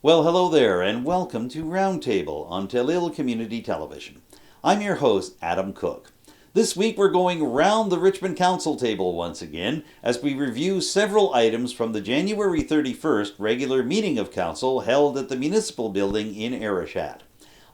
Well, hello there, and welcome to Roundtable on Telil Community Television. I'm your host, Adam Cook. This week we're going round the Richmond Council table once again as we review several items from the January 31st regular meeting of Council held at the Municipal Building in Arishat.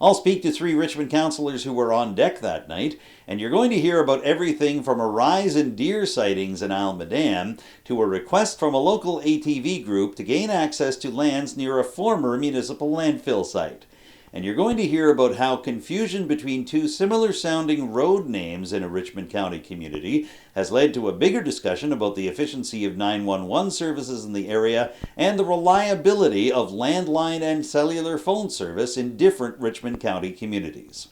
I'll speak to three Richmond councillors who were on deck that night, and you're going to hear about everything from a rise in deer sightings in Almaden to a request from a local ATV group to gain access to lands near a former municipal landfill site. And you're going to hear about how confusion between two similar-sounding road names in a Richmond County community has led to a bigger discussion about the efficiency of 911 services in the area and the reliability of landline and cellular phone service in different Richmond County communities.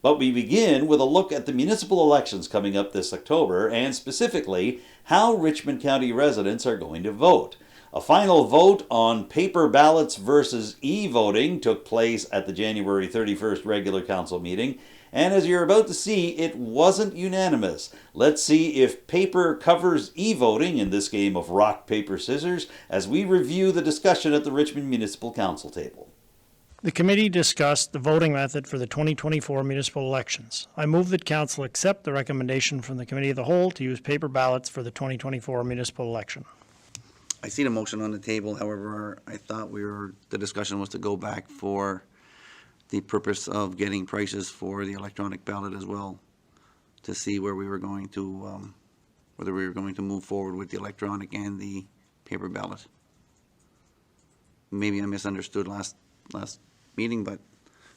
But we begin with a look at the municipal elections coming up this October and specifically how Richmond County residents are going to vote. A final vote on paper ballots versus e-voting took place at the January 31st regular council meeting, and as you're about to see, it wasn't unanimous. Let's see if paper covers e-voting in this game of rock, paper, scissors as we review the discussion at the Richmond Municipal Council table. The committee discussed the voting method for the 2024 municipal elections. I move that Council accept the recommendation from the Committee of the Whole to use paper ballots for the 2024 municipal election. I see the motion on the table, however, I thought the discussion was to go back for the purpose of getting prices for the electronic ballot as well, to see where we were going to, whether we were going to move forward with the electronic and the paper ballot. Maybe I misunderstood last meeting, but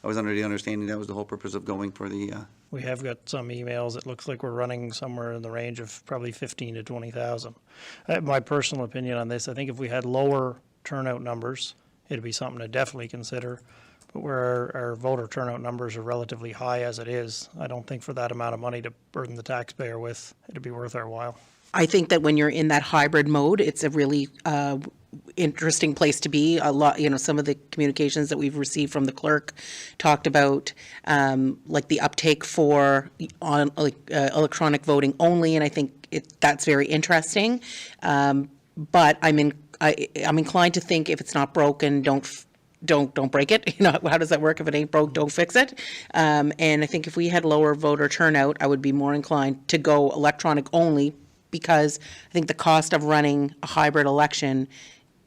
I was under the understanding that was the whole purpose of going for the... We have got some emails. It looks like we're running somewhere in the range of probably 15 to 20,000. My personal opinion on this, I think if we had lower turnout numbers, it'd be something to definitely consider. But where our voter turnout numbers are relatively high as it is, I don't think for that amount of money to burden the taxpayer with, it'd be worth our while. I think that when you're in that hybrid mode, it's a really interesting place to be. A lot, some of the communications that we've received from the clerk talked about like the uptake for electronic voting only, and I think that's very interesting. But I'm inclined to think if it's not broken, don't break it. How does that work? If it ain't broke, don't fix it. And I think if we had lower voter turnout, I would be more inclined to go electronic only, because I think the cost of running a hybrid election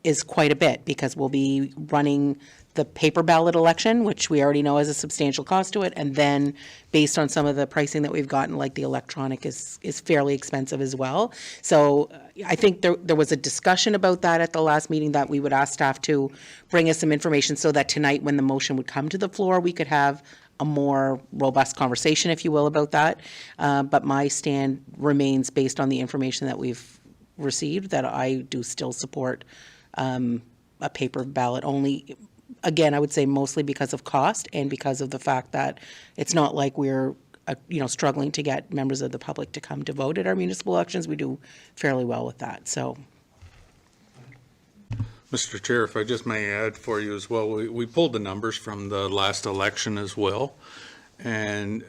is quite a bit, because we'll be running the paper ballot election, which we already know has a substantial cost to it, and then based on some of the pricing that we've gotten, like the electronic is fairly expensive as well. So I think there was a discussion about that at the last meeting, that we would ask staff to bring us some information so that tonight when the motion would come to the floor, we could have a more robust conversation, if you will, about that. But my stand remains based on the information that we've received, that I do still support a paper ballot only. Again, I would say mostly because of cost and because of the fact that it's not like we're struggling to get members of the public to come to vote at our municipal elections. We do fairly well with that. So, Mr. Chair, if I just may add for you as well, we pulled the numbers from the last election as well, and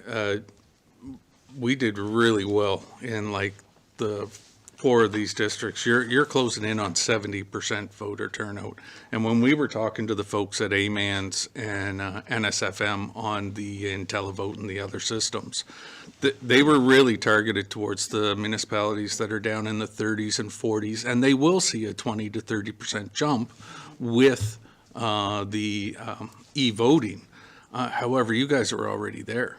we did really well in like the 4 of these districts. You're closing in on 70% voter turnout, and when we were talking to the folks at AMANS and NSFM on the IntelliVote and the other systems, they were really targeted towards the municipalities that are down in the 30s and 40s, and they will see a 20 to 30% jump with the e-voting. However, you guys are already there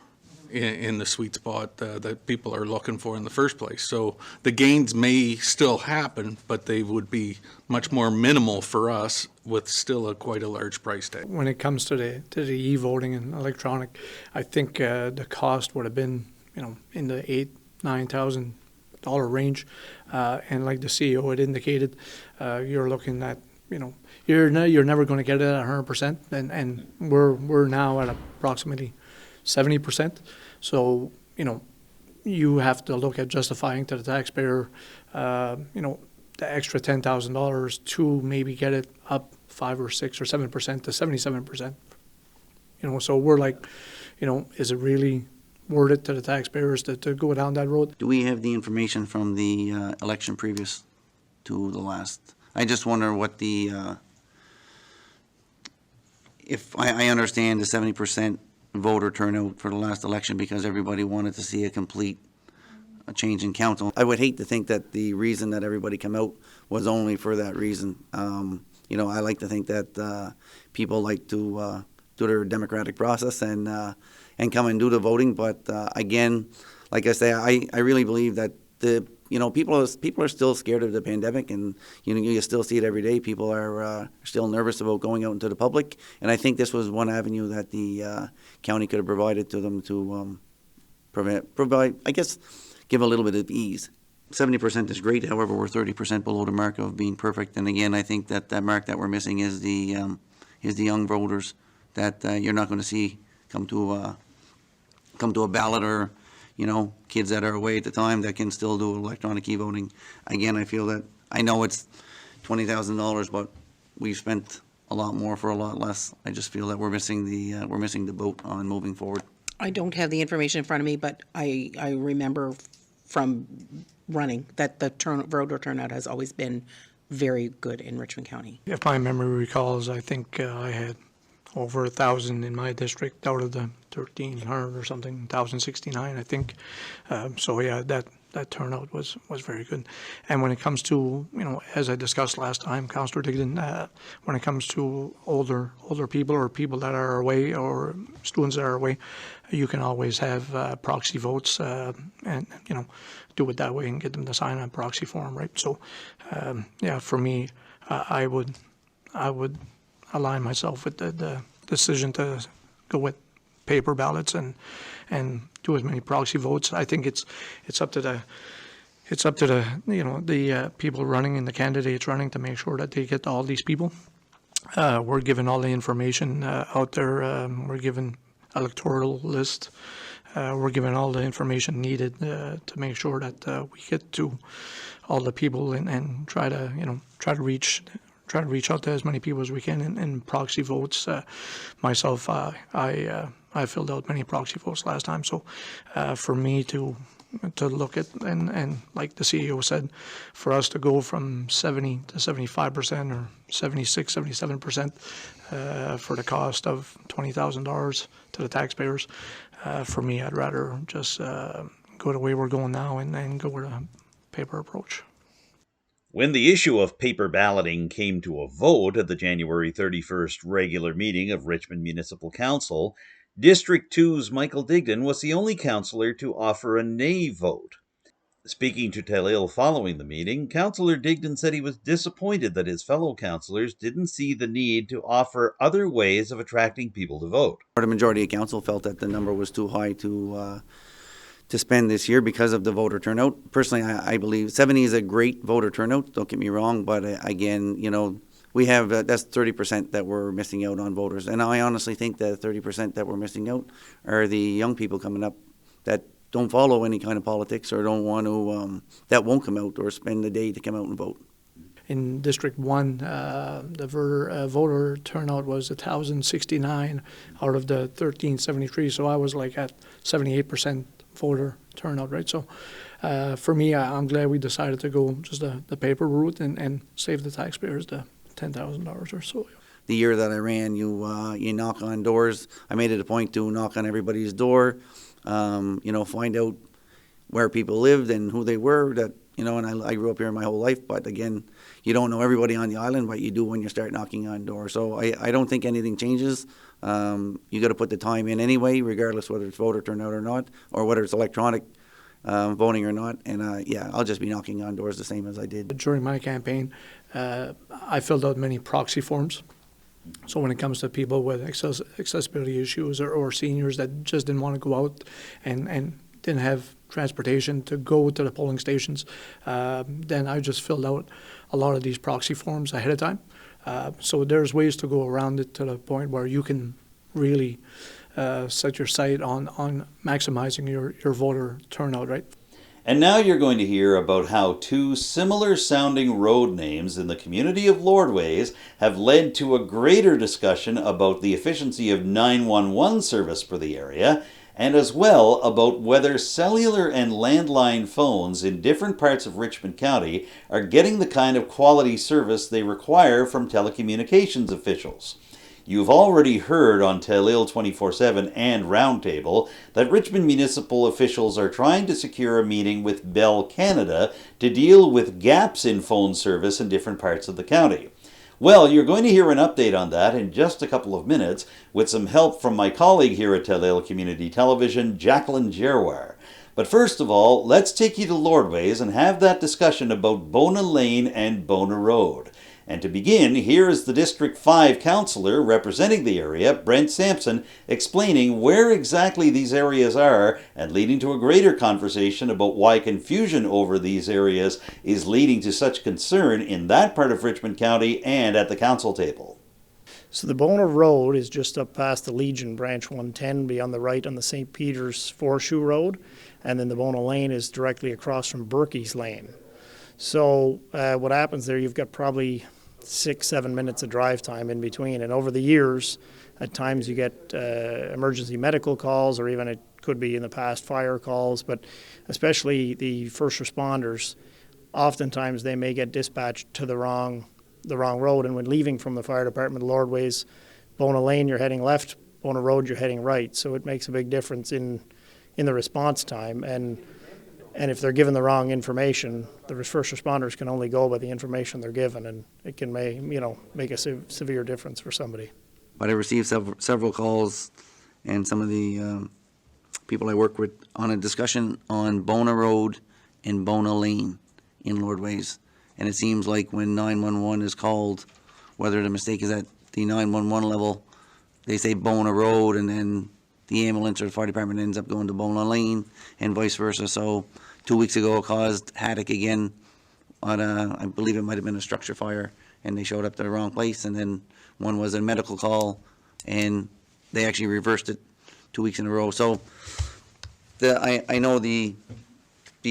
in the sweet spot that people are looking for in the first place. So the gains may still happen, but they would be much more minimal for us with still quite a large price tag. When it comes to the e-voting and electronic, I think the cost would have been in the $8,000-9,000 range, and like the CEO had indicated, you're looking at you're never going to get it at 100%, and we're now at approximately 70%. So you have to look at justifying to the taxpayer the extra $10,000 to maybe get it up 5 or 6 or 7% to 77%. So we're like, is it really worth it to the taxpayers to go down that road? Do we have the information from the election previous to the last? I just wonder what the if I understand the 70% voter turnout for the last election because everybody wanted to see a complete change in council. I would hate to think that the reason that everybody come out was only for that reason. You know, I like to think that people like to do their democratic process and come and do the voting. But again, like I say, I really believe that people are still scared of the pandemic, and you still see it every day. People are still nervous about going out into the public, and I think this was one avenue that the county could have provided to them to provide, I guess, give a little bit of ease. 70% is great. However, we're 30% below the mark of being perfect. And again, I think that mark that we're missing is the young voters that you're not going to see come to a ballot, or kids that are away at the time that can still do electronic e-voting. Again, I feel that, I know it's $20,000, but we've spent a lot more for a lot less. I just feel that we're missing the boat on moving forward. I don't have the information in front of me, but I remember from running that the voter turnout has always been very good in Richmond County. If my memory recalls, I think I had over 1,000 in my district out of the 1,300 or something, 1,069, I think. So yeah, that turnout was very good. And when it comes to, as I discussed last time, Councillor Diggdon, when it comes to older people or people that are away or students that are away, you can always have proxy votes and do it that way and get them to sign a proxy form, right? So yeah, for me, I would align myself with the decision to go with paper ballots and do as many proxy votes. I think it's up to the the people running and the candidates running to make sure that they get to all these people. We're given all the information out there. We're given electoral list. We're given all the information needed to make sure that we get to all the people and try to reach out to as many people as we can in proxy votes. Myself, I filled out many proxy votes last time, so for me to look at and like the CEO said, for us to go from 70 to 75% or 76, 77% for the cost of $20,000 to the taxpayers, for me, I'd rather just go the way we're going now and go with a paper approach. When the issue of paper balloting came to a vote at the January 31st regular meeting of Richmond Municipal Council, District 2's Michael Diggdon was the only councillor to offer a nay vote. Speaking to Tahlil following the meeting, Councillor Diggdon said he was disappointed that his fellow councillors didn't see the need to offer other ways of attracting people to vote. The majority of council felt that the number was too high to spend this year because of the voter turnout. Personally, I believe 70 is a great voter turnout, don't get me wrong, but again, we have, that's 30% that we're missing out on voters. And I honestly think that 30% that we're missing out are the young people coming up that don't follow any kind of politics or don't want to, that won't come out or spend the day to come out and vote. In District 1, the voter turnout was 1,069 out of the 1,373, so I was like at 78% voter turnout, right? So for me, I'm glad we decided to go just the paper route and save the taxpayers the $10,000 or so. The year that I ran, you knock on doors. I made it a point to knock on everybody's door, find out where people lived and who they were. That and I grew up here my whole life, but again, you don't know everybody on the island, but you do when you start knocking on doors. So I don't think anything changes. You got to put the time in anyway, regardless whether it's voter turnout or not, or whether it's electronic voting or not. And I'll just be knocking on doors the same as I did. During my campaign, I filled out many proxy forms. So when it comes to people with accessibility issues or seniors that just didn't want to go out and didn't have transportation to go to the polling stations, then I just filled out a lot of these proxy forms ahead of time. So there's ways to go around it to the point where you can really set your sight on maximizing your voter turnout, right? And now you're going to hear about how two similar sounding road names in the community of Lordways have led to a greater discussion about the efficiency of 911 service for the area, and as well about whether cellular and landline phones in different parts of Richmond County are getting the kind of quality service they require from telecommunications officials. You've already heard on Telil 24/7 and Roundtable that Richmond municipal officials are trying to secure a meeting with Bell Canada to deal with gaps in phone service in different parts of the county. Well, you're going to hear an update on that in just a couple of minutes with some help from my colleague here at Telil Community Television, Jacqueline Gerwar. But first of all, let's take you to Lordways and have that discussion about Bona Lane and Bona Road. And to begin, here is the District 5 councillor representing the area, Brent Sampson, explaining where exactly these areas are and leading to a greater conversation about why confusion over these areas is leading to such concern in that part of Richmond County and at the council table. So the Bona Road is just up past the Legion Branch 110, be on the right on the St. Peter's Foreshoe Road, and then the Bona Lane is directly across from Berkey's Lane. So what happens there, you've got probably 6-7 minutes of drive time in between, and over the years at times you get emergency medical calls, or even it could be in the past fire calls, but especially the first responders, oftentimes they may get dispatched to the wrong road, and when leaving from the fire department, Lordways, Bona Lane you're heading left, Bona Road you're heading right, so it makes a big difference in the response time. And if they're given the wrong information, the first responders can only go by the information they're given, and it can make a severe difference for somebody. But I received several calls, and some of the people I work with on a discussion on Bona Road and Bona Lane in Lordways. And it seems like when 911 is called, whether the mistake is at the 911 level, they say Bona Road, and then the ambulance or the fire department ends up going to Bona Lane, and vice versa. So 2 weeks ago it caused havoc again on I believe it might have been a structure fire, and they showed up to the wrong place, and then one was a medical call, and they actually reversed it 2 weeks in a row. So I know the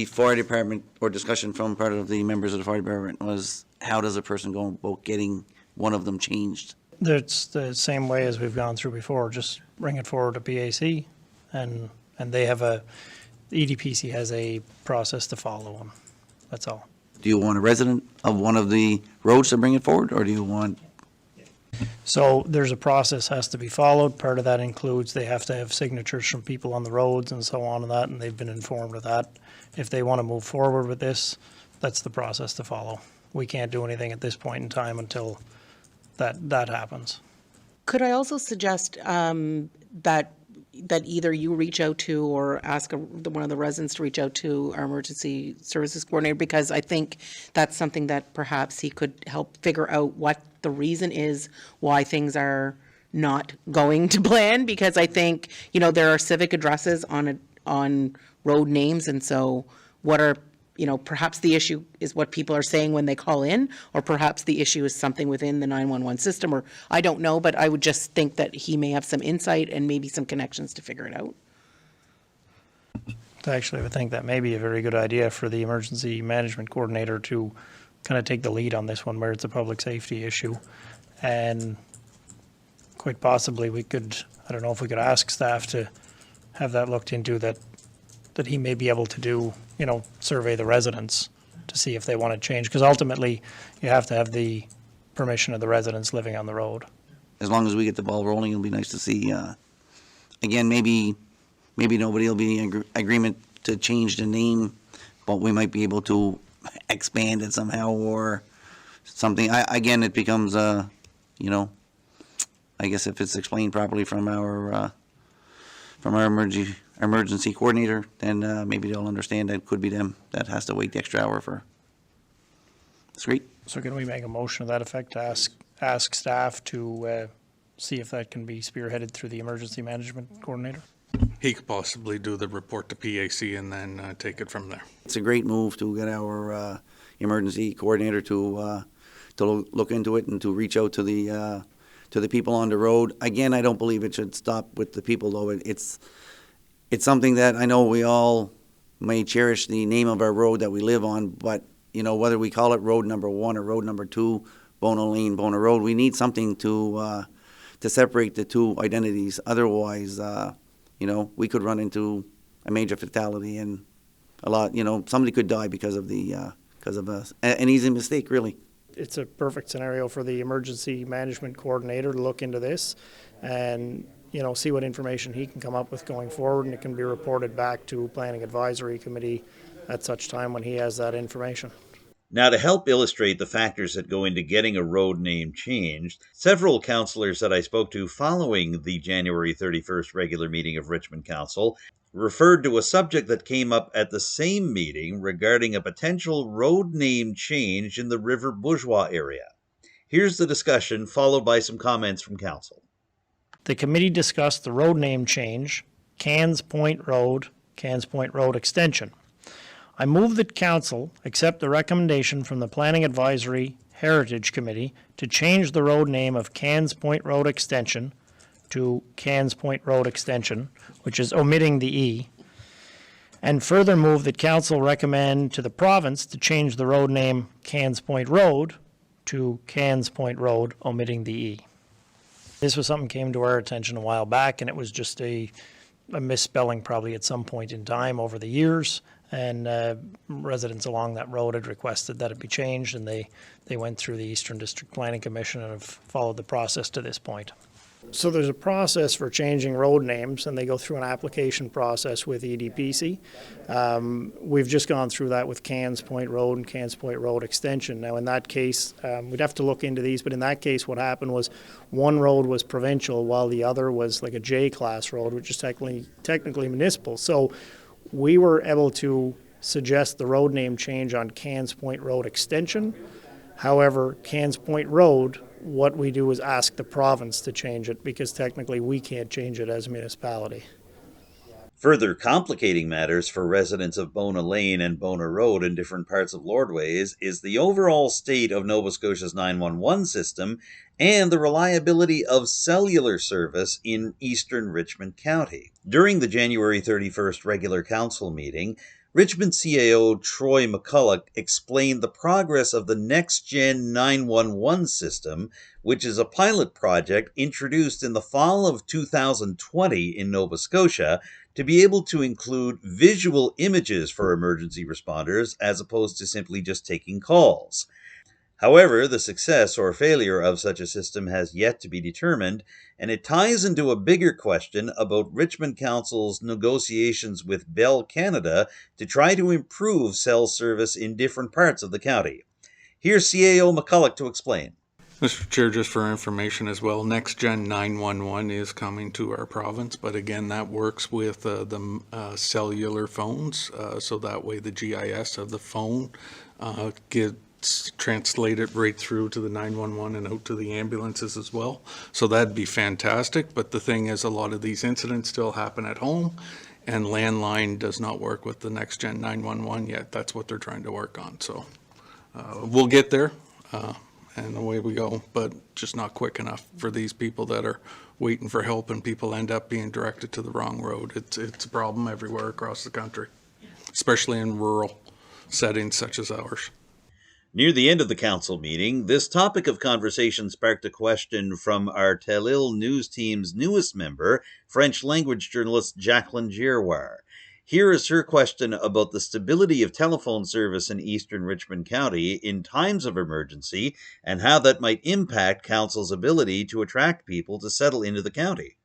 fire department, or discussion from part of the members of the fire department, was how does a person go about getting one of them changed? It's the same way as we've gone through before, just bring it forward to PAC, and they have the EDPC has a process to follow them. That's all. Do you want a resident of one of the roads to bring it forward, or do you want? So there's a process has to be followed. Part of that includes they have to have signatures from people on the roads and so on and that, and they've been informed of that. If they want to move forward with this, that's the process to follow. We can't do anything at this point in time until that happens. Could I also suggest that either you reach out to, or ask one of the residents to reach out to our emergency services coordinator, because I think that's something that perhaps he could help figure out what the reason is why things are not going to plan, because I think, there are civic addresses on road names, and so what are, perhaps the issue is what people are saying when they call in, or perhaps the issue is something within the 911 system, or I don't know, but I would just think that he may have some insight and maybe some connections to figure it out. Actually, I would think that may be a very good idea for the emergency management coordinator to kind of take the lead on this one, where it's a public safety issue. And quite possibly we could, I don't know if we could ask staff to have that looked into, that he may be able to do, survey the residents to see if they want to change, because ultimately you have to have the permission of the residents living on the road. As long as we get the ball rolling, it'll be nice to see. Again, maybe nobody will be in agreement to change the name, but we might be able to expand it somehow or something. Again, it becomes, I guess if it's explained properly from our emergency coordinator, then maybe they'll understand that it could be them that has to wait the extra hour for. That's great. So can we make a motion to that effect to ask staff to see if that can be spearheaded through the emergency management coordinator? He could possibly do the report to PAC and then take it from there. It's a great move to get our emergency coordinator to look into it and to reach out to the people on the road. Again, I don't believe it should stop with the people, though. It's something that I know we all may cherish the name of our road that we live on, but whether we call it road number 1 or road number 2, Bona Lane, Bona Road, we need something to separate the two identities. Otherwise, we could run into a major fatality, and a lot, somebody could die because of an easy mistake, really. it's a perfect scenario for the emergency management coordinator to look into this and, see what information he can come up with going forward, and it can be reported back to Planning Advisory Committee at such time when he has that information. Now, to help illustrate the factors that go into getting a road name changed, several councillors that I spoke to following the January 31st regular meeting of Richmond Council referred to a subject that came up at the same meeting regarding a potential road name change in the River Bourgeois area. Here's the discussion, followed by some comments from council. The committee discussed the road name change, Cans Point Road Extension. I move that council accept the recommendation from the Planning Advisory Heritage Committee to change the road name of Cans Point Road Extension to Cans Point Road Extension, which is omitting the E, and further move that council recommend to the province to change the road name Cans Point Road to Cans Point Road, omitting the E. This was something that came to our attention a while back, and it was just a misspelling probably at some point in time over the years. And residents along that road had requested that it be changed, and they went through the Eastern District Planning Commission and have followed the process to this point. So there's a process for changing road names, and they go through an application process with EDPC. We've just gone through that with Cans Point Road and Cans Point Road Extension. Now, in that case, we'd have to look into these, but in that case, what happened was one road was provincial while the other was like a J-class road, which is technically municipal. So we were able to suggest the road name change on Cans Point Road Extension. However, Cans Point Road, what we do is ask the province to change it because technically we can't change it as a municipality. Further complicating matters for residents of Bona Lane and Bona Road in different parts of Lordways is the overall state of Nova Scotia's 911 system and the reliability of cellular service in eastern Richmond County. During the January 31st regular council meeting, Richmond CAO Troy McCulloch explained the progress of the Next Gen 911 system, which is a pilot project introduced in the fall of 2020 in Nova Scotia to be able to include visual images for emergency responders as opposed to simply just taking calls. However, the success or failure of such a system has yet to be determined, and it ties into a bigger question about Richmond Council's negotiations with Bell Canada to try to improve cell service in different parts of the county. Here's CAO McCulloch to explain. Mr. Chair, just for information as well, Next Gen 911 is coming to our province, but again, that works with the cellular phones, so that way the GIS of the phone gets translated right through to the 911 and out to the ambulances as well. So that'd be fantastic, but the thing is a lot of these incidents still happen at home, and landline does not work with the Next Gen 911 yet. That's what they're trying to work on, so we'll get there. And away we go, but just not quick enough for these people that are waiting for help, and people end up being directed to the wrong road. It's a problem everywhere across the country, especially in rural settings such as ours. Near the end of the council meeting, this topic of conversation sparked a question from our Tel-Il News Team's newest member, French language journalist Jacqueline Giroir. Here is her question about the stability of telephone service in eastern Richmond County in times of emergency and how that might impact council's ability to attract people to settle into the county.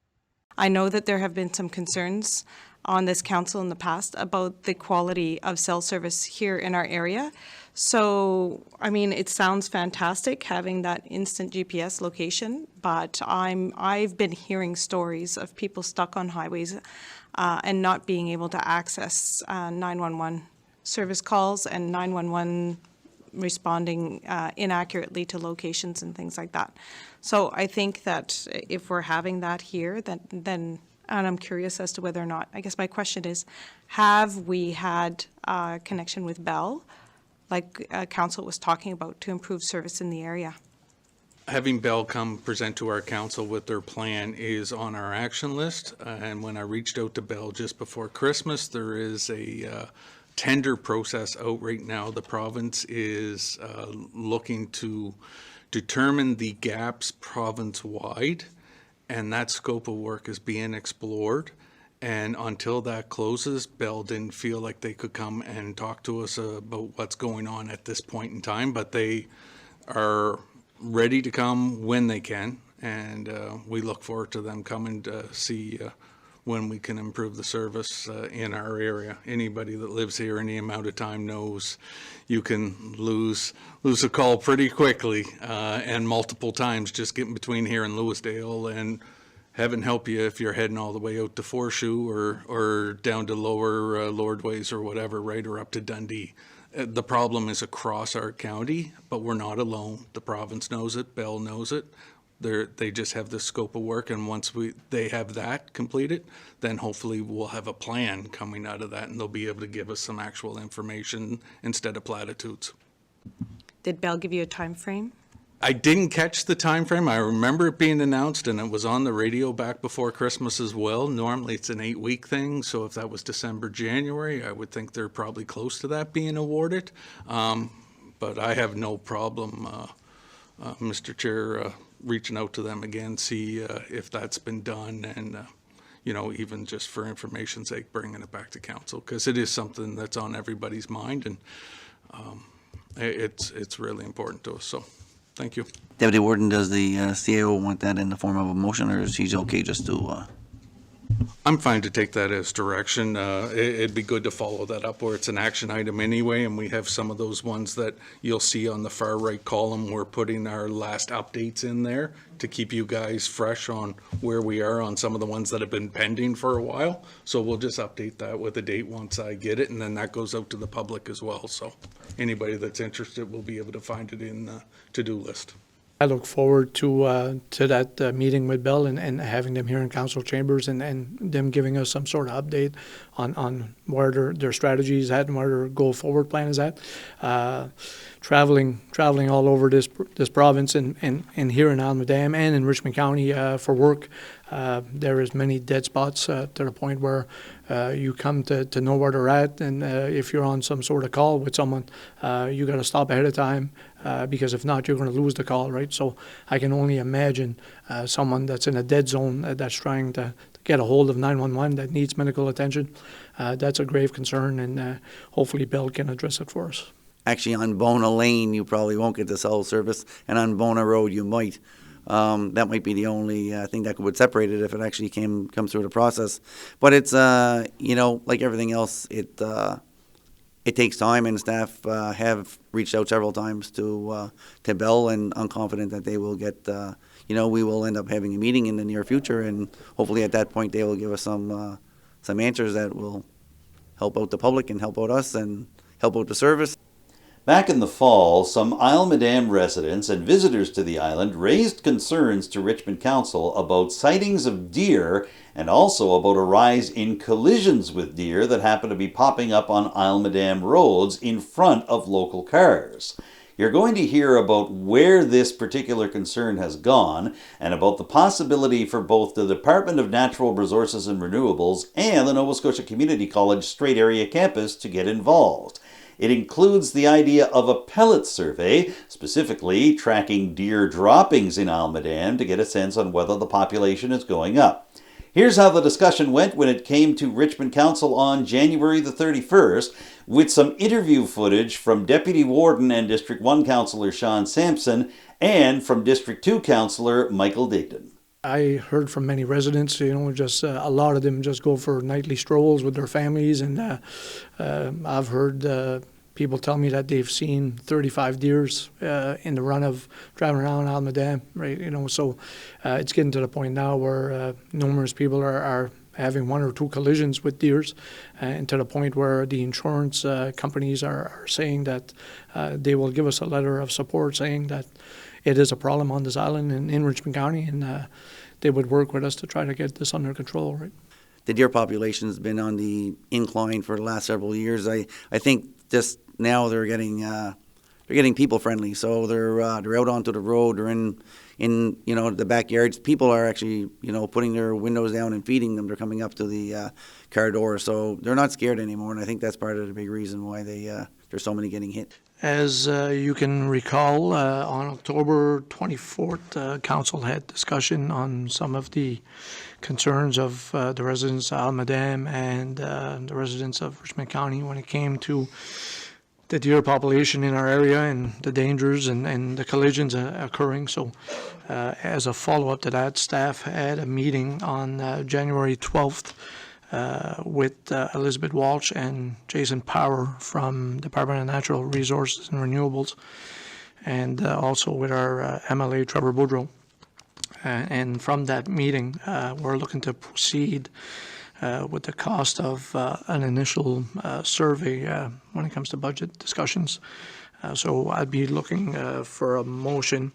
I know that there have been some concerns on this council in the past about the quality of cell service here in our area. So, I mean, it sounds fantastic having that instant GPS location, but I've been hearing stories of people stuck on highways and not being able to access 911 service calls and 911 responding inaccurately to locations and things like that. So I think that if we're having that here, then and I'm curious as to whether or not, I guess my question is, have we had a connection with Bell, like council was talking about, to improve service in the area? Having Bell come present to our council with their plan is on our action list. And when I reached out to Bell just before Christmas, there is a tender process out right now. The province is looking to determine the gaps province-wide, and that scope of work is being explored. And until that closes, Bell didn't feel like they could come and talk to us about what's going on at this point in time, but they are ready to come when they can, and we look forward to them coming to see when we can improve the service in our area. Anybody that lives here any amount of time knows you can lose a call pretty quickly, and multiple times just getting between here and Lewisdale, and heaven help you if you're heading all the way out to Forshoe or down to lower Lordways or whatever, right, or up to Dundee. The problem is across our county, but we're not alone. The province knows it, Bell knows it. They just have the scope of work, and once they have that completed, then hopefully we'll have a plan coming out of that, and they'll be able to give us some actual information instead of platitudes. Did Bell give you a time frame? I didn't catch the time frame. I remember it being announced, and it was on the radio back before Christmas as well. Normally it's an 8-week thing, so if that was December, January, I would think they're probably close to that being awarded. But I have no problem, Mr. Chair, reaching out to them again, see if that's been done, and even just for information's sake, bringing it back to council, because it is something that's on everybody's mind, and it's really important to us. So, thank you. Deputy Warden, does the CAO want that in the form of a motion, or is he okay just to? I'm fine to take that as direction. It'd be good to follow that up where it's an action item anyway, and we have some of those ones that you'll see on the far right column. We're putting our last updates in there to keep you guys fresh on where we are on some of the ones that have been pending for a while. So we'll just update that with a date once I get it, and then that goes out to the public as well. So anybody that's interested will be able to find it in the to-do list. I look forward to that meeting with Bill and having them here in council chambers and them giving us some sort of update on where their strategy is at and where their go forward plan is at. Traveling all over this province and here in Almadam and in Richmond County for work, there is many dead spots to the point where you come to know where they're at, and if you're on some sort of call with someone, you got to stop ahead of time because if not, you're going to lose the call, right? So I can only imagine someone that's in a dead zone that's trying to get a hold of 911 that needs medical attention. That's a grave concern, and hopefully Bill can address it for us. Actually, on Bona Lane, you probably won't get the cell service, and on Bona Road, you might. That might be the only thing that would separate it if it actually comes through the process. But it's, like everything else, it takes time, and staff have reached out several times to Bell, and I'm confident that they will get, we will end up having a meeting in the near future, and hopefully at that point they will give us some answers that will help out the public and help out us and help out the service. Back in the fall, some Isle Madame residents and visitors to the island raised concerns to Richmond Council about sightings of deer and also about a rise in collisions with deer that happen to be popping up on Isle Madame roads in front of local cars. You're going to hear about where this particular concern has gone and about the possibility for both the Department of Natural Resources and Renewables and the Nova Scotia Community College Strait Area Campus to get involved. It includes the idea of a pellet survey, specifically tracking deer droppings in Isle Madame to get a sense on whether the population is going up. Here's how the discussion went when it came to Richmond Council on January the 31st, with some interview footage from Deputy Warden and District 1 Councillor Shawn Samson and from District 2 Councillor Michael Diggdon. I heard from many residents, just a lot of them just go for nightly strolls with their families, and I've heard people tell me that they've seen 35 deers in the run of driving around Isle Madame, right? So it's getting to the point now where numerous people are having 1 or 2 collisions with deers, and to the point where the insurance companies are saying that they will give us a letter of support saying that it is a problem on this island in Richmond County, and they would work with us to try to get this under control, right? The deer population has been on the incline for the last several years. I think just now they're getting people friendly, so they're out onto the road, they're in the backyards. People are actually putting their windows down and feeding them. They're coming up to the car door, so they're not scared anymore, and I think that's part of the big reason why there's so many getting hit. As you can recall, on October 24th, Council had discussion on some of the concerns of the residents of Isle Madame and the residents of Richmond County when it came to the deer population in our area and the dangers and the collisions occurring. So as a follow-up to that, staff had a meeting on January 12th with Elizabeth Walsh and Jason Power from Department of Natural Resources and Renewables, and also with our MLA Trevor Boudreau. And from that meeting, we're looking to proceed with the cost of an initial survey when it comes to budget discussions. So I'd be looking for a motion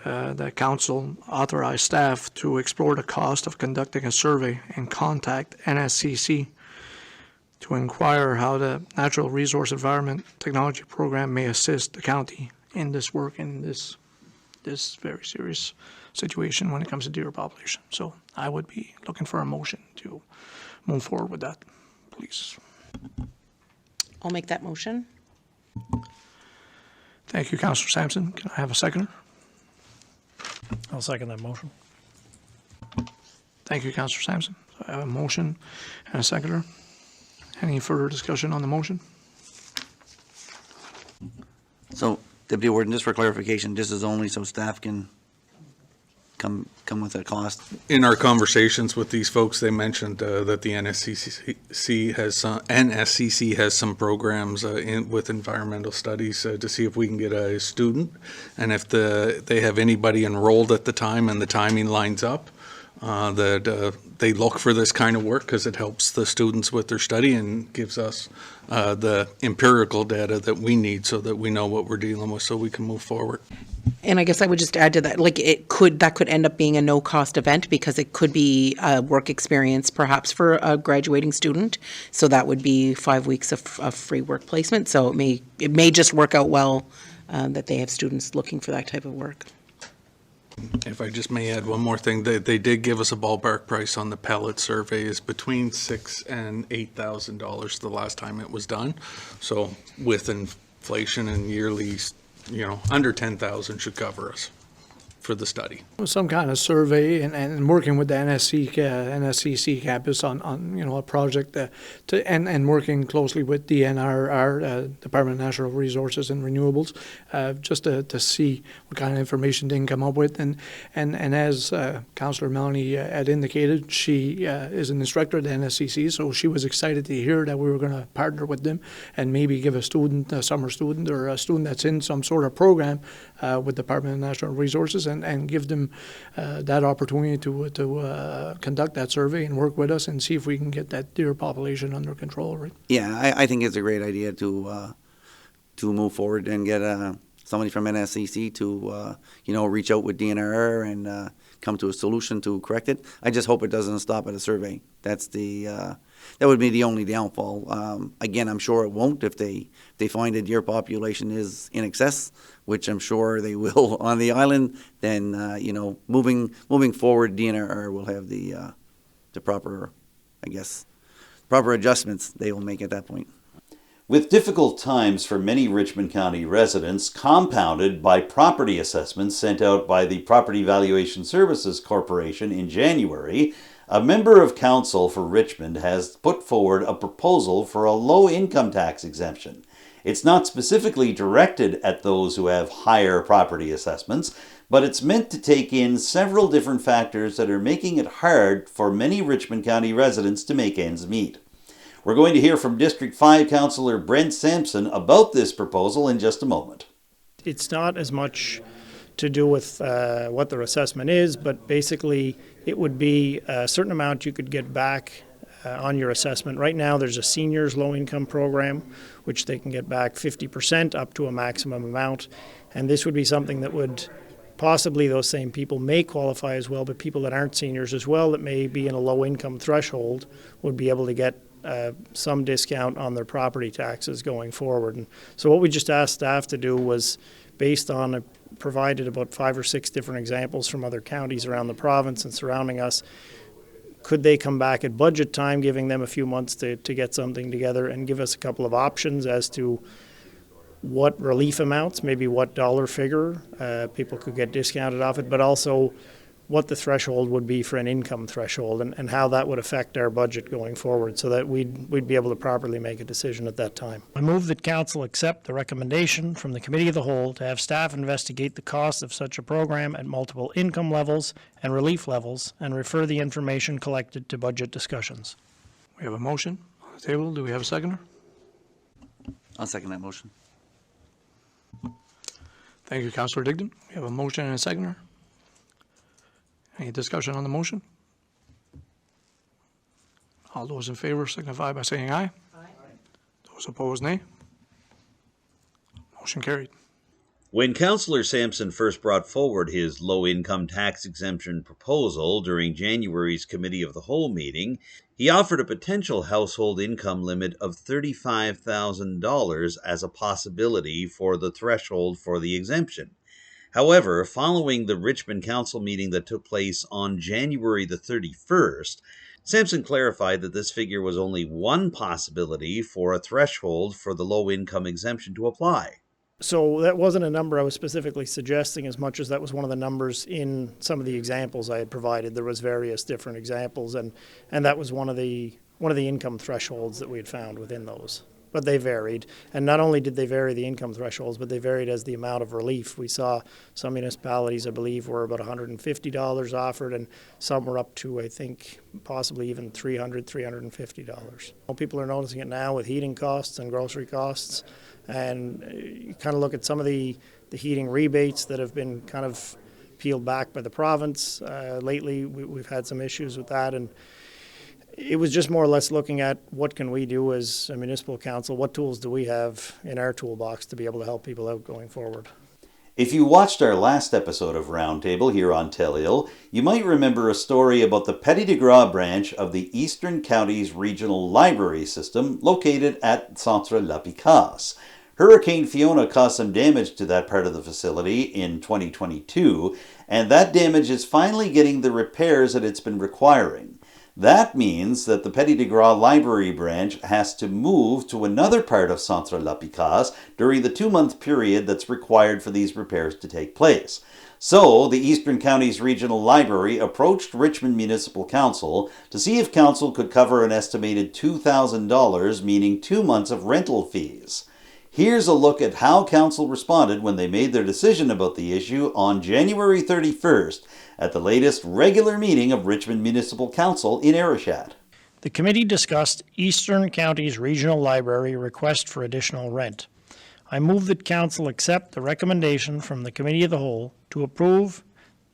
that council authorize staff to explore the cost of conducting a survey and contact NSCC to inquire how the Natural Resource Environment Technology Program may assist the county in this work in this very serious situation when it comes to deer population. So I would be looking for a motion to move forward with that, please. I'll make that motion. Thank you, Councillor Sampson. Can I have a seconder? I'll second that motion. Thank you, Councillor Sampson. So I have a motion and a seconder. Any further discussion on the motion? So, Deputy Warden, just for clarification, this is only so staff can come with a cost? In our conversations with these folks, they mentioned that the NSCC has some programs with environmental studies to see if we can get a student, and if they have anybody enrolled at the time and the timing lines up, that they look for this kind of work because it helps the students with their study and gives us the empirical data that we need so that we know what we're dealing with so we can move forward. And I guess I would just add to that, like that could end up being a no-cost event because it could be a work experience perhaps for a graduating student. So that would be 5 weeks of free work placement. So it may just work out well that they have students looking for that type of work. If I just may add one more thing, they did give us a ballpark price on the pellet survey is between $6,000 and $8,000 the last time it was done. So with inflation and yearly, under 10,000 should cover us for the study. Some kind of survey and working with the NSCC campus on a project and working closely with DNR, Department of Natural Resources and Renewables, just to see what kind of information they can come up with. And as Councillor Melanie had indicated, she is an instructor at the NSCC, so she was excited to hear that we were going to partner with them and maybe give a student, a summer student or a student that's in some sort of program with Department of Natural Resources and give them that opportunity to conduct that survey and work with us and see if we can get that deer population under control. Right? Yeah, I think it's a great idea to move forward and get somebody from NSCC to reach out with DNR and come to a solution to correct it. I just hope it doesn't stop at a survey. That would be the only downfall. Again, I'm sure it won't if they find a deer population is in excess, which I'm sure they will on the island. Then moving forward, DNR will have the proper, proper adjustments they will make at that point. With difficult times for many Richmond County residents, compounded by property assessments sent out by the Property Valuation Services Corporation in January, a member of council for Richmond has put forward a proposal for a low income tax exemption. It's not specifically directed at those who have higher property assessments, but it's meant to take in several different factors that are making it hard for many Richmond County residents to make ends meet. We're going to hear from District 5 Councillor Brent Sampson about this proposal in just a moment. It's not as much to do with what their assessment is, but basically it would be a certain amount you could get back on your assessment. Right now there's a seniors low income program which they can get back 50% up to a maximum amount, and this would be something that would possibly, those same people may qualify as well, but people that aren't seniors as well that may be in a low income threshold would be able to get some discount on their property taxes going forward. And so what we just asked staff to do was, based on provided about 5 or 6 different examples from other counties around the province and surrounding us, could they come back at budget time, giving them a few months to get something together and give us a couple of options as to what relief amounts, maybe what dollar figure people could get discounted off it, but also what the threshold would be for an income threshold and how that would affect our budget going forward so that we'd be able to properly make a decision at that time. I move that council accept the recommendation from the Committee of the Whole to have staff investigate the cost of such a program at multiple income levels and relief levels and refer the information collected to budget discussions. We have a motion on the table. Do we have a seconder? I'll second that motion. Thank you, Councillor Diggdon. We have a motion and a seconder. Any discussion on the motion? All those in favor signify by saying aye. Aye. Those opposed, nay. Motion carried. When Councillor Sampson first brought forward his low-income tax exemption proposal during January's Committee of the Whole meeting, he offered a potential household income limit of $35,000 as a possibility for the threshold for the exemption. However, following the Richmond Council meeting that took place on January the 31st, Sampson clarified that this figure was only one possibility for a threshold for the low-income exemption to apply. So that wasn't a number I was specifically suggesting as much as that was one of the numbers in some of the examples I had provided. There was various different examples, and that was one of the income thresholds that we had found within those. But they varied. And not only did they vary the income thresholds, but they varied as the amount of relief. We saw some municipalities, I believe, were about $150 offered, and some were up to, I think, possibly even $300, $350. People are noticing it now with heating costs and grocery costs. And you kind of look at some of the heating rebates that have been kind of peeled back by the province. Lately, we've had some issues with that, and it was just more or less looking at what can we do as a municipal council, what tools do we have in our toolbox to be able to help people out going forward. If you watched our last episode of Roundtable here on Tellil, you might remember a story about the Petit de Gras branch of the Eastern Counties Regional Library System located at Centre La Picasse. Hurricane Fiona caused some damage to that part of the facility in 2022, and that damage is finally getting the repairs that it's been requiring. That means that the Petit de Gras Library branch has to move to another part of Centre La Picasse during the 2-month period that's required for these repairs to take place. So, the Eastern Counties Regional Library approached Richmond Municipal Council to see if council could cover an estimated $2,000, meaning 2 months of rental fees. Here's a look at how council responded when they made their decision about the issue on January 31st at the latest regular meeting of Richmond Municipal Council in Arishat. The committee discussed Eastern Counties Regional Library request for additional rent. I move that council accept the recommendation from the Committee of the Whole to approve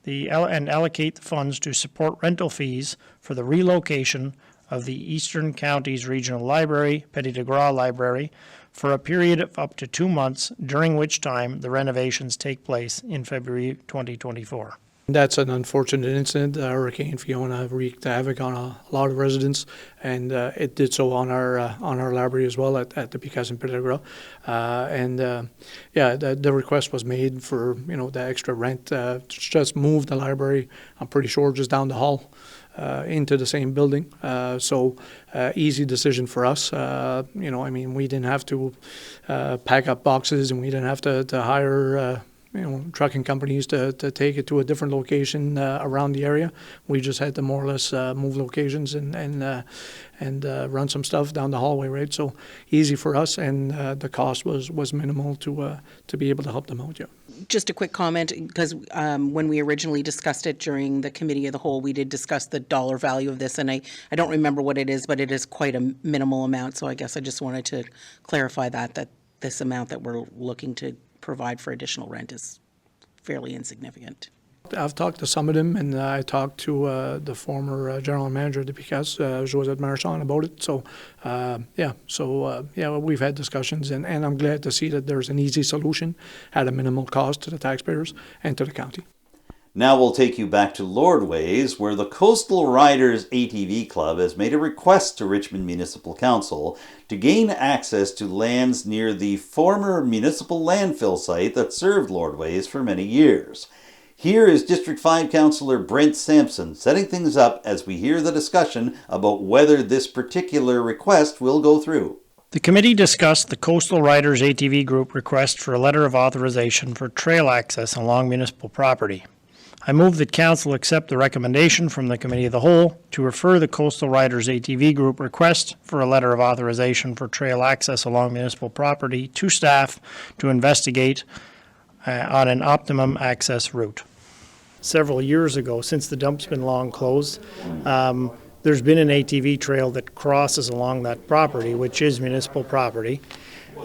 and allocate the funds to support rental fees for the relocation of the Eastern Counties Regional Library, Petit de Gras Library, for a period of up to 2 months, during which time the renovations take place in February 2024. That's an unfortunate incident. Hurricane Fiona wreaked havoc on a lot of residents, and it did so on our library as well at the Picasse and Petit de Gras. The request was made for the extra rent to just move the library. I'm pretty sure just down the hall. Into the same building. Easy decision for us. We didn't have to pack up boxes, and we didn't have to hire trucking companies to take it to a different location around the area. We just had to more or less move locations and run some stuff down the hallway, right? So easy for us, and the cost was minimal to be able to help them out. Yeah. Just a quick comment, because when we originally discussed it during the Committee of the Whole, we did discuss the dollar value of this, and I don't remember what it is, but it is quite a minimal amount. So I guess I just wanted to clarify that this amount that we're looking to provide for additional rent is fairly insignificant. I've talked to some of them, and I talked to the former general manager of the Picasse, Josette Marchand, about it. We've had discussions, and I'm glad to see that there's an easy solution at a minimal cost to the taxpayers and to the county. Now we'll take you back to Lordways, where the Coastal Riders ATV Club has made a request to Richmond Municipal Council to gain access to lands near the former municipal landfill site that served Lordways for many years. Here is District 5 Councillor Brent Sampson setting things up as we hear the discussion about whether this particular request will go through. The committee discussed the Coastal Riders ATV Group request for a letter of authorization for trail access along municipal property. I move that council accept the recommendation from the Committee of the Whole to refer the Coastal Riders ATV Group request for a letter of authorization for trail access along municipal property to staff to investigate on an optimum access route. Several years ago, since the dump's been long closed, there's been an ATV trail that crosses along that property, which is municipal property.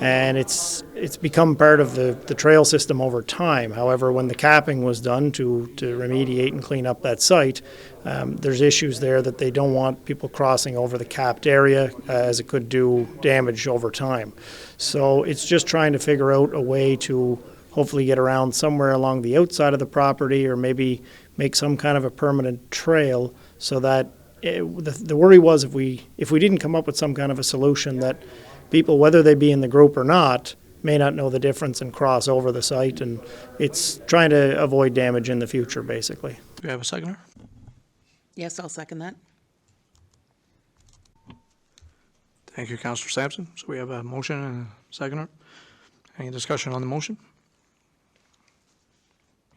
And it's become part of the trail system over time. However, when the capping was done to remediate and clean up that site, there's issues there that they don't want people crossing over the capped area as it could do damage over time. So it's just trying to figure out a way to hopefully get around somewhere along the outside of the property, or maybe make some kind of a permanent trail so that the worry was if we didn't come up with some kind of a solution that people, whether they be in the group or not, may not know the difference and cross over the site, and it's trying to avoid damage in the future, basically. Do we have a seconder? Yes, I'll second that. Thank you, Councillor Sampson. So we have a motion and a seconder. Any discussion on the motion?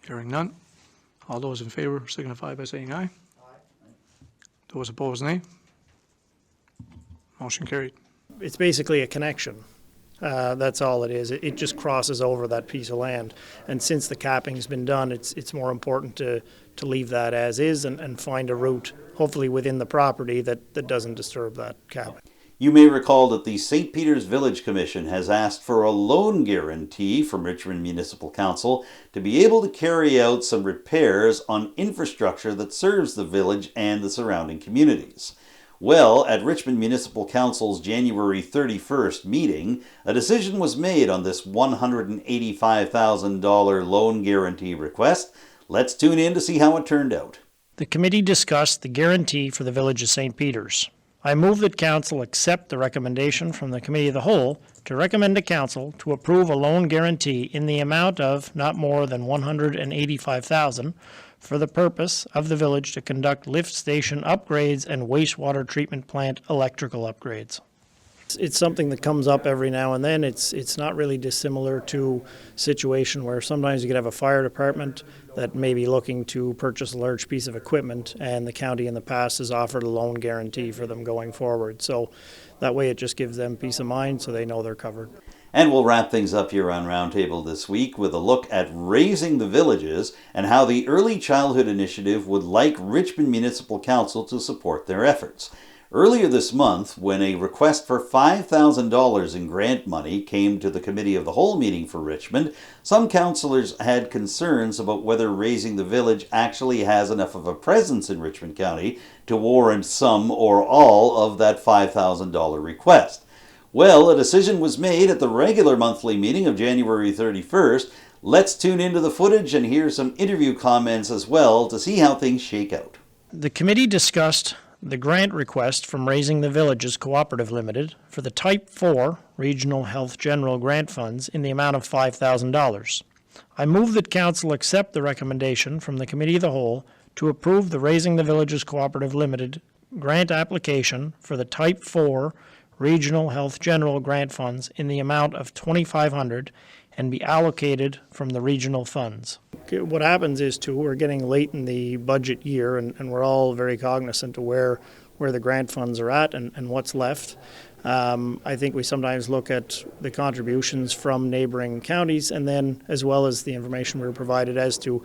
Hearing none. All those in favor signify by saying aye. Those opposed, nay. Motion carried. It's basically a connection. That's all it is. It just crosses over that piece of land. And since the capping's been done, it's more important to leave that as is and find a route, hopefully within the property, that doesn't disturb that capping. You may recall that the St. Peter's Village Commission has asked for a loan guarantee from Richmond Municipal Council to be able to carry out some repairs on infrastructure that serves the village and the surrounding communities. Well, at Richmond Municipal Council's January 31st meeting, a decision was made on this $185,000 loan guarantee request. Let's tune in to see how it turned out. The committee discussed the guarantee for the village of St. Peter's. I move that council accept the recommendation from the Committee of the Whole to recommend to council to approve a loan guarantee in the amount of not more than $185,000 for the purpose of the village to conduct lift station upgrades and wastewater treatment plant electrical upgrades. It's something that comes up every now and then. It's not really dissimilar to a situation where sometimes you could have a fire department that may be looking to purchase a large piece of equipment, and the county in the past has offered a loan guarantee for them going forward. So that way it just gives them peace of mind so they know they're covered. And we'll wrap things up here on Roundtable this week with a look at Raising the Villages and how the Early Childhood Initiative would like Richmond Municipal Council to support their efforts. Earlier this month, when a request for $5,000 in grant money came to the Committee of the Whole meeting for Richmond, some councillors had concerns about whether Raising the Village actually has enough of a presence in Richmond County to warrant some or all of that $5,000 request. Well, a decision was made at the regular monthly meeting of January 31st. Let's tune into the footage and hear some interview comments as well to see how things shake out. The committee discussed the grant request from Raising the Villages Cooperative Limited for the Type 4 Regional Health General Grant Funds in the amount of $5,000. I move that council accept the recommendation from the Committee of the Whole to approve the Raising the Villages Cooperative Limited grant application for the Type 4 Regional Health General Grant Funds in the amount of $2,500 and be allocated from the regional funds. What happens is, too, we're getting late in the budget year, and we're all very cognizant of where the grant funds are at and what's left. I think we sometimes look at the contributions from neighboring counties, and then as well as the information we were provided as to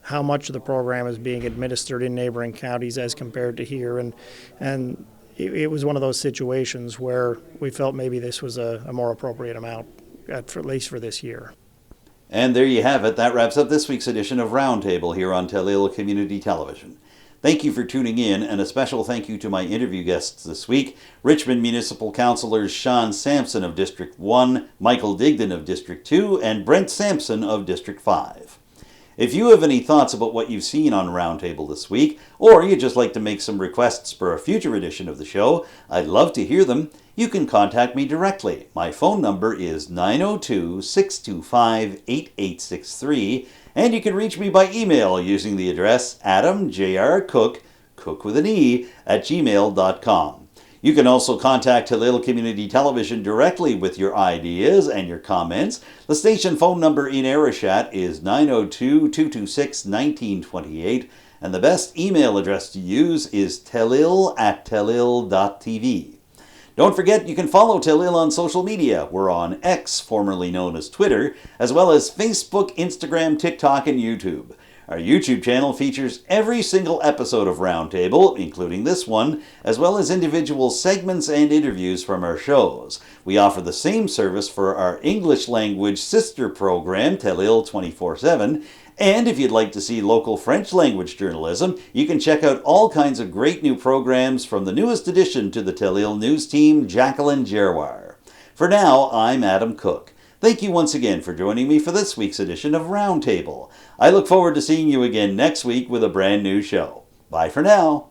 how much of the program is being administered in neighboring counties as compared to here. And it was one of those situations where we felt maybe this was a more appropriate amount, at least for this year. And there you have it. That wraps up this week's edition of Roundtable here on Talil Community Television. Thank you for tuning in, and a special thank you to my interview guests this week, Richmond Municipal Councilors Shawn Samson of District 1, Michael Diggdon of District 2, and Brent Sampson of District 5. If you have any thoughts about what you've seen on Roundtable this week, or you'd just like to make some requests for a future edition of the show, I'd love to hear them. You can contact me directly. My phone number is 902-625-8863, and you can reach me by email using the address adamjrcook, cook with an E, @gmail.com. You can also contact Talil Community Television directly with your ideas and your comments. The station phone number in Arashat is 902-226-1928, and the best email address to use is talil@talil.tv. Don't forget, you can follow Talil on social media. We're on X, formerly known as Twitter, as well as Facebook, Instagram, TikTok, and YouTube. Our YouTube channel features every single episode of Roundtable, including this one, as well as individual segments and interviews from our shows. We offer the same service for our English language sister program, Talil 24/7, and if you'd like to see local French language journalism, you can check out all kinds of great new programs from the newest addition to the Talil news team, Jacqueline Gerwar. For now, I'm Adam Cook. Thank you once again for joining me for this week's edition of Roundtable. I look forward to seeing you again next week with a brand new show. Bye for now.